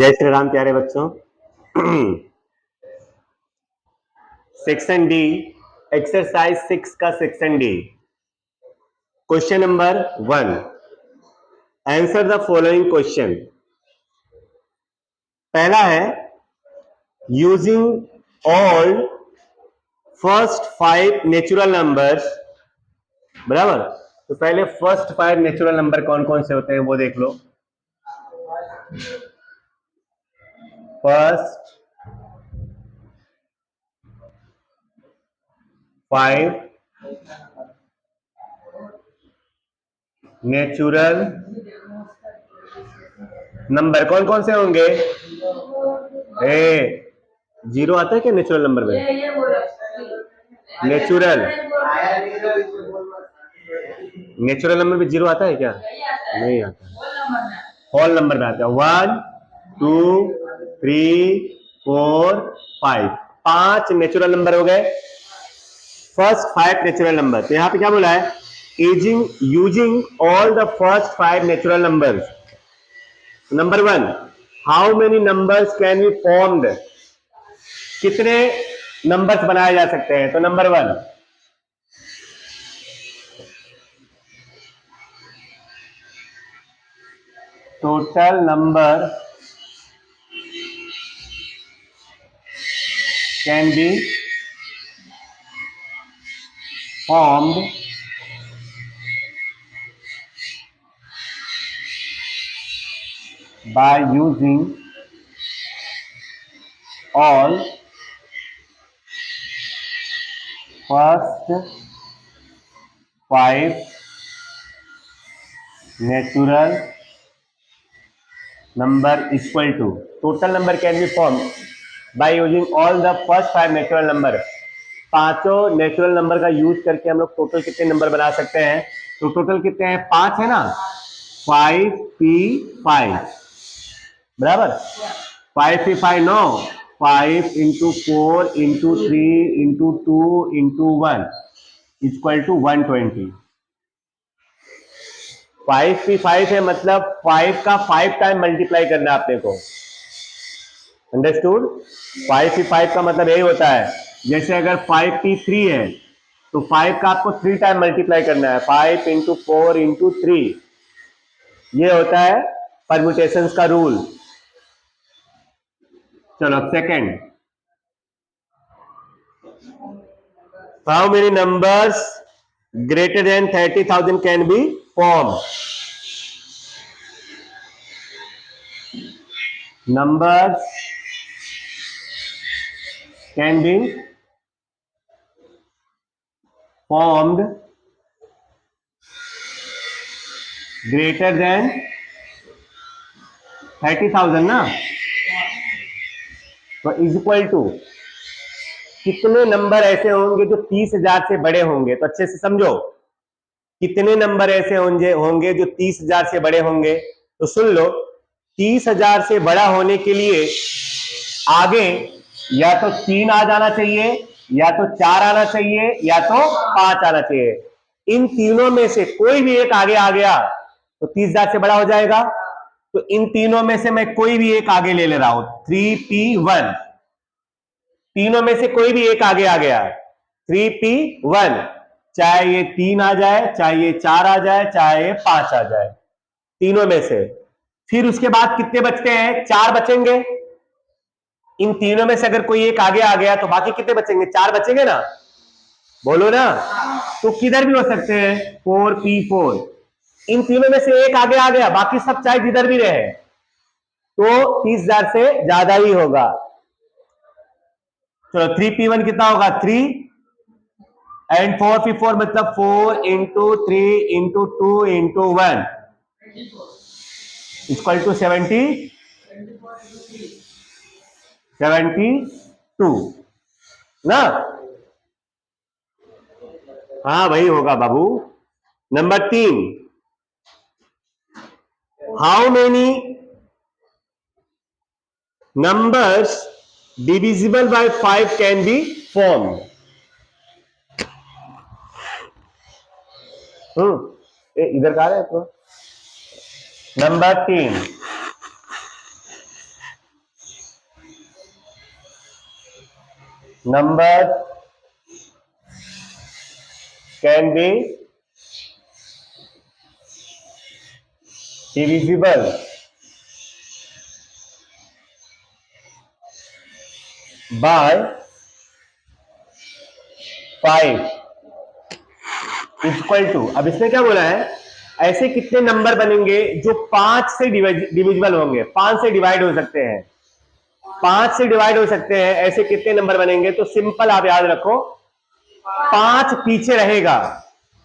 जय श्री राम प्यारे बच्चों। सेक्शन डी, एक्सरसाइज 6 का section D, question number 1। Answer the following question. पहला है using all first 5 natural numbers. बराबर, तो पहले फर्स्ट 5 नेचुरल नंबर कौन कौन से होते हैं वो देख लो। फर्स्ट 5 नेचुरल नंबर कौन कौन से होंगे? जीरो आता है क्या नेचुरल नंबर में? नेचुरल नंबर में जीरो आता है क्या? नहीं आता। होल नंबर में आता है 1 2 3 4 5। 5 नेचुरल नंबर हो गए, फर्स्ट 5 नेचुरल नंबर। तो यहां पे क्या बोला है? Using all the first 5 natural numbers. Number 1, how many numbers can be formed? कितने नंबर्स बनाए जा सकते हैं? तो number 1, total number can be formed by using all first 5 natural number equal to total number can be formed by using all the first 5 natural number। पांचों natural number का use करके हम लोग टोटल कितने नंबर बना सकते हैं? तो टोटल कितने हैं? 5 है ना, 5p5 बराबर। 5p5 9, 5 into 4 into 3 into 2 into 1 equal to 120। 5p5 है, मतलब 5 का 5 टाइम मल्टीप्लाई करना है आपने को। अंडरस्टूड? 5p5 का मतलब यही होता है, जैसे अगर 5p3 है तो 5 का आपको 3 टाइम मल्टीप्लाई करना है, 5 इंटू 4 इंटू 3। ये होता है परम्यूटेशंस का रूल। चलो second, how many numbers greater than 30,000 can be form? Numbers can be formed greater than 30,000 ना, तो इज इक्वल टू कितने नंबर ऐसे होंगे जो 30,000 से बड़े होंगे? तो अच्छे से समझो, कितने नंबर ऐसे होंगे जो 30,000 से बड़े होंगे? तो सुन लो, 30,000 से बड़ा होने के लिए आगे या तो 3 आ जाना चाहिए, या तो 4 आना चाहिए, या तो 5 आना चाहिए। इन तीनों में से कोई भी एक आगे आ गया तो 30,000 से बड़ा हो जाएगा। तो इन तीनों में से मैं कोई भी एक आगे ले रहा हूं, 3p1। तीनों में से कोई भी एक आगे आ गया, 3p1, चाहे ये 3 आ जाए, चाहे ये 4 आ जाए, चाहे ये 5 आ जाए, तीनों में से। फिर उसके बाद कितने बचते हैं? 4 बचेंगे। इन तीनों में से अगर कोई एक आगे आ गया तो बाकी कितने बचेंगे? 4 बचेंगे ना, बोलो ना। तो किधर भी हो सकते हैं, 4p4। इन तीनों में से एक आगे आ गया, बाकी सब चाहे जिधर भी रहे, तो 30,000 से ज्यादा ही होगा। चलो 3p1 कितना होगा? 3 एंड 4p4 मतलब 4 into 3 into 2 into 1 equal to 72 ना। हाँ वही होगा बाबू। Number 3, how many numbers divisible by 5 can be formed? इधर कहा है तो। Number 3, number can be divisible by 5 equal to, अब इसने क्या बोला है, ऐसे कितने नंबर बनेंगे जो 5 से डिविजिबल होंगे, 5 से डिवाइड हो सकते हैं, 5 से डिवाइड हो सकते हैं, ऐसे कितने नंबर बनेंगे। तो सिंपल आप याद रखो, 5 पीछे रहेगा,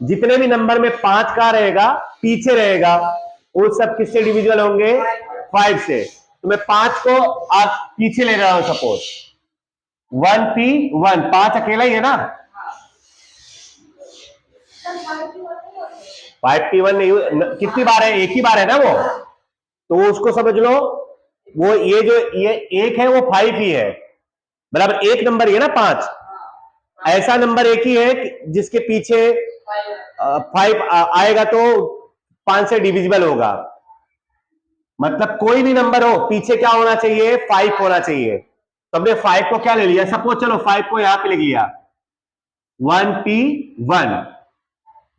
जितने भी नंबर में 5 का रहेगा पीछे रहेगा, वो सब किससे डिविजिबल होंगे, 5 से। तो मैं 5 को आप पीछे ले रहा हूं, सपोज 1P1, 5 अकेला ही है ना, 5P1 नहीं, कितनी बार है, एक ही बार है ना वो, तो उसको समझ लो, वो ये जो ये एक है वो 5 ही है, बराबर एक नंबर ही है ना 5, ऐसा नंबर एक ही है जिसके पीछे 5 आएगा तो 5 से डिविजिबल होगा। मतलब कोई भी नंबर हो पीछे क्या होना चाहिए, 5 होना चाहिए। तो हमने 5 को क्या ले लिया, सपोज चलो 5 को यहां पे लिख लिया 1P1,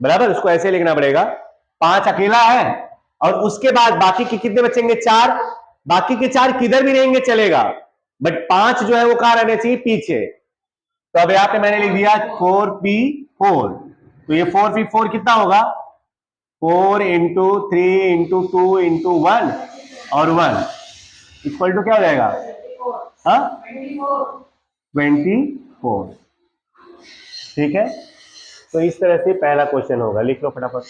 बराबर, उसको ऐसे लिखना पड़ेगा, 5 अकेला है, और उसके बाद बाकी के कितने बचेंगे, 4, बाकी के 4 किधर भी रहेंगे चलेगा, बट 5 जो है वो कहां रहना चाहिए, पीछे। तो अब यहां पे मैंने लिख दिया 4P4, तो ये 4P4 कितना होगा, 4 इंटू 3 इंटू 2 इंटू 1 और 1 इक्वल टू क्या हो जाएगा, हाँ 24। ठीक है, तो इस तरह से पहला क्वेश्चन होगा, लिख लो फटाफट।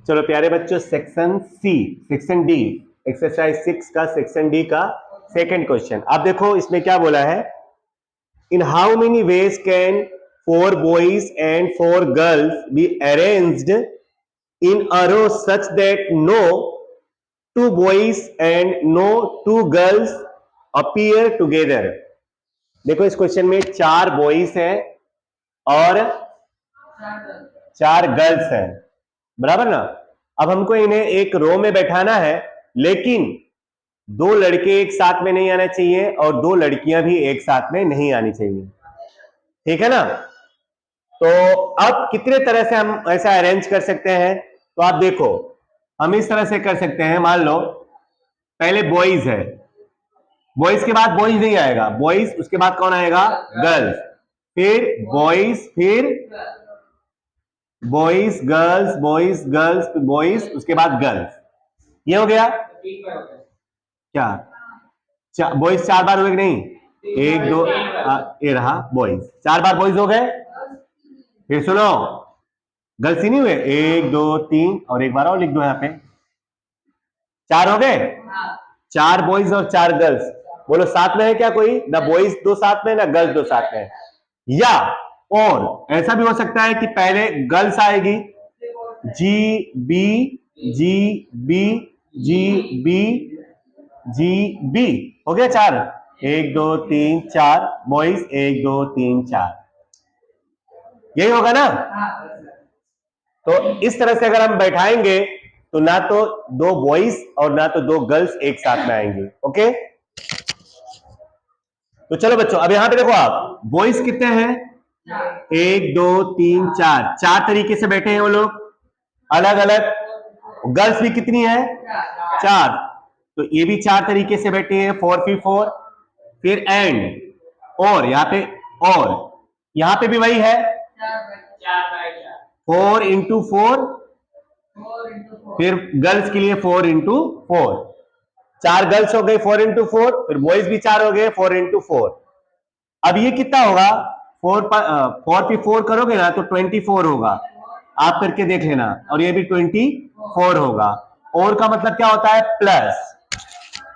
चलो प्यारे बच्चों, section C, section D, exercise 6 का सेक्शन डी का सेकंड क्वेश्चन। आप देखो इसमें क्या बोला है, in how many ways can 4 boys and 4 girls be arranged in a row such that no 2 boys and no 2 girls appear together। देखो इस क्वेश्चन में 4 बॉयज हैं और 4 गर्ल्स हैं, बराबर ना। अब हमको इन्हें एक रो में बैठाना है, लेकिन 2 लड़के एक साथ में नहीं आना चाहिए और 2 लड़कियां भी एक साथ में नहीं आनी चाहिए, ठीक है ना। तो अब कितने तरह से हम ऐसा अरेंज कर सकते हैं, तो आप देखो हम इस तरह से कर सकते हैं, मान लो पहले बॉयज है, बॉयज के बाद बॉयज नहीं आएगा, बॉयज उसके बाद कौन आएगा, गर्ल्स, फिर बॉयज, फिर boys girls, boys girls, boys उसके बाद गर्ल्स, ये हो गया क्या, बॉयज 4 बार हुए कि नहीं, 1 2 ये रहा बॉयज, 4 बार बॉयज हो गए। फिर सुनो, गर्ल्स ही नहीं हुए, 1 2 3 और एक बार और लिख दो यहाँ पे, 4 हो गए, 4 बॉयज और 4 गर्ल्स। बोलो साथ में है क्या कोई, ना बॉयज 2 साथ में ना गर्ल्स 2 साथ में, या और ऐसा भी हो सकता है कि पहले गर्ल्स आएगी, G B G B G B G B, हो गया 4, 1 2 3 4 बॉयज, 1 2 3 4, यही होगा ना। तो इस तरह से अगर हम बैठाएंगे तो ना तो 2 बॉयज और ना तो 2 गर्ल्स एक साथ में आएंगे, ओके। तो चलो बच्चों, अब यहां पे देखो आप, बॉयज कितने हैं, 1 2 3 4, 4 तरीके से बैठे हैं वो लोग अलग अलग, गर्ल्स भी कितनी है, 4, तो ये भी 4 तरीके से बैठे हैं, 4P4, फिर एंड, और यहाँ पे, और यहाँ पे भी वही है 4 इंटू 4, फिर गर्ल्स के लिए 4 इंटू 4, 4 गर्ल्स हो गए 4 इंटू 4, फिर बॉयज भी 4 हो गए 4 इंटू 4। अब ये कितना होगा, 4P4 करोगे ना तो 24 होगा, आप करके देख लेना, और ये भी 24 होगा, और का मतलब क्या होता है, प्लस,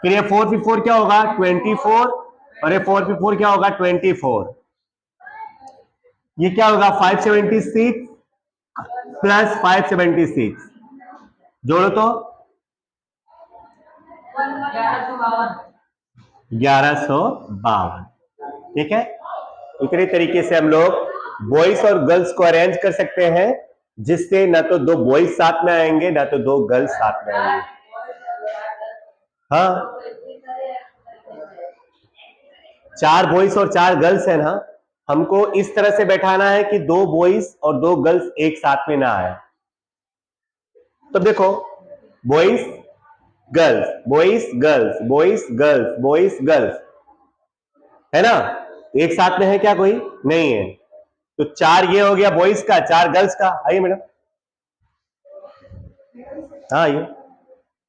फिर ये 4P4 क्या होगा 24, और ये 4P4 क्या होगा 24, ये क्या होगा 576 प्लस 576, जोड़ो तो 1152, ठीक है। इतने तरीके से हम लोग बॉयज और गर्ल्स को अरेंज कर सकते हैं जिससे ना तो दो बॉयज साथ में आएंगे ना तो दो गर्ल्स साथ में आएंगे। हाँ, 4 बॉयज और 4 गर्ल्स है ना, हमको इस तरह से बैठाना है कि 2 बॉयज और 2 गर्ल्स एक साथ में ना आए। तो देखो, boys girls, boys girls, boys girls, boys girls, है ना, एक साथ में है क्या? कोई नहीं है। तो 4 ये हो गया बॉयज का, 4 गर्ल्स का। आइए मैडम, हाँ आइए।